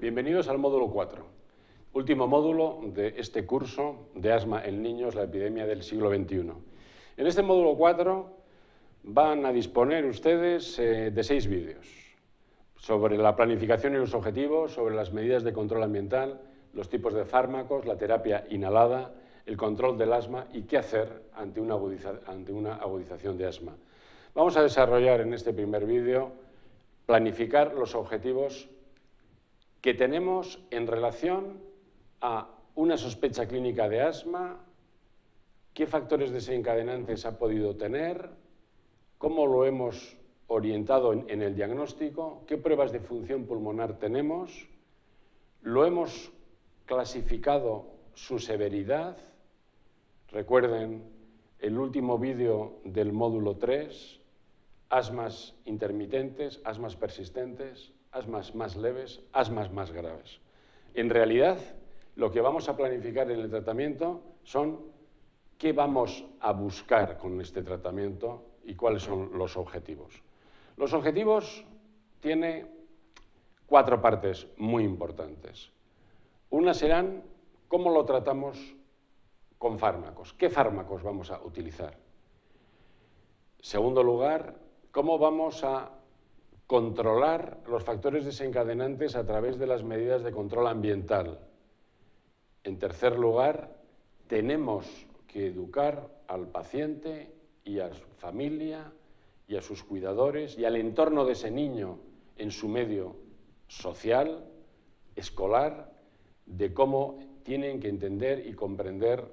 Bienvenidos al módulo 4, último módulo de este curso de asma en niños, la epidemia del siglo XXI. En este módulo 4 van a disponer ustedes de 6 vídeos sobre la planificación y los objetivos, sobre las medidas de control ambiental, los tipos de fármacos, la terapia inhalada, el control del asma y qué hacer ante una agudización de asma. Vamos a desarrollar en este primer vídeo planificar los objetivos que tenemos en relación a una sospecha clínica de asma, qué factores desencadenantes ha podido tener, cómo lo hemos orientado en el diagnóstico, qué pruebas de función pulmonar tenemos, lo hemos clasificado su severidad. Recuerden el último vídeo del módulo 3, asmas intermitentes, asmas persistentes, asmas más leves, asmas más graves. En realidad, lo que vamos a planificar en el tratamiento son qué vamos a buscar con este tratamiento y cuáles son los objetivos. Los objetivos tienen 4 partes muy importantes. Una serán cómo lo tratamos con fármacos, qué fármacos vamos a utilizar. Segundo lugar, cómo vamos a controlar los factores desencadenantes a través de las medidas de control ambiental. En tercer lugar, tenemos que educar al paciente y a su familia y a sus cuidadores y al entorno de ese niño en su medio social, escolar, de cómo tienen que entender y comprender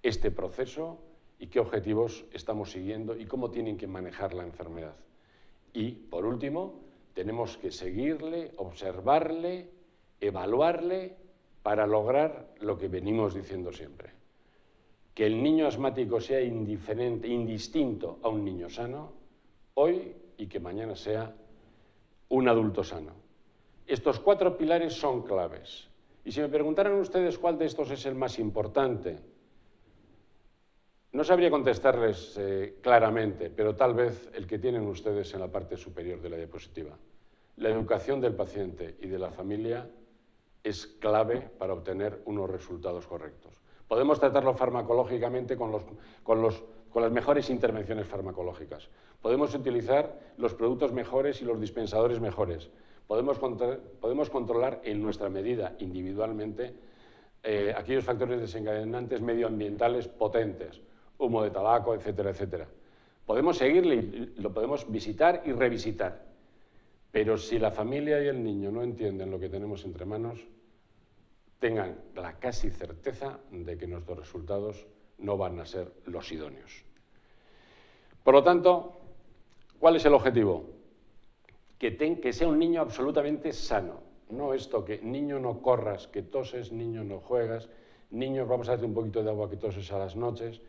este proceso y qué objetivos estamos siguiendo y cómo tienen que manejar la enfermedad. Y, por último, tenemos que seguirle, observarle, evaluarle para lograr lo que venimos diciendo siempre. Que el niño asmático sea indiferente, indistinto a un niño sano, hoy y que mañana sea un adulto sano. Estos 4 pilares son claves. Y si me preguntaran ustedes cuál de estos es el más importante, no sabría contestarles claramente, pero tal vez el que tienen ustedes en la parte superior de la diapositiva. La educación del paciente y de la familia es clave para obtener unos resultados correctos. Podemos tratarlo farmacológicamente con las mejores intervenciones farmacológicas. Podemos utilizar los productos mejores y los dispensadores mejores. Podemos controlar en nuestra medida individualmente aquellos factores desencadenantes medioambientales potentes, humo de tabaco, etcétera, etcétera. Podemos seguirle y lo podemos visitar y revisitar, pero si la familia y el niño no entienden lo que tenemos entre manos, tengan la casi certeza de que nuestros resultados no van a ser los idóneos. Por lo tanto, ¿cuál es el objetivo? Que sea un niño absolutamente sano. No esto que niño no corras, que toses, niño no juegas, niño vamos a hacer un poquito de agua que toses a las noches.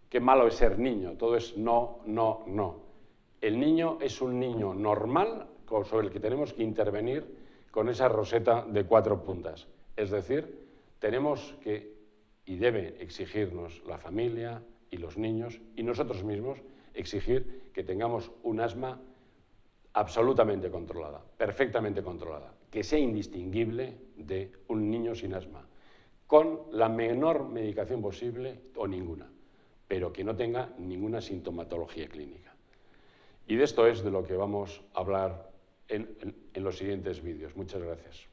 Qué malo es ser niño, todo es no, no, no. El niño es un niño normal sobre el que tenemos que intervenir con esa roseta de 4 puntas. Es decir, tenemos que, y debe exigirnos la familia y los niños y nosotros mismos, exigir que tengamos un asma absolutamente controlada, perfectamente controlada, que sea indistinguible de un niño sin asma, con la menor medicación posible o ninguna, pero que no tenga ninguna sintomatología clínica. Y de esto es de lo que vamos a hablar en los siguientes vídeos. Muchas gracias.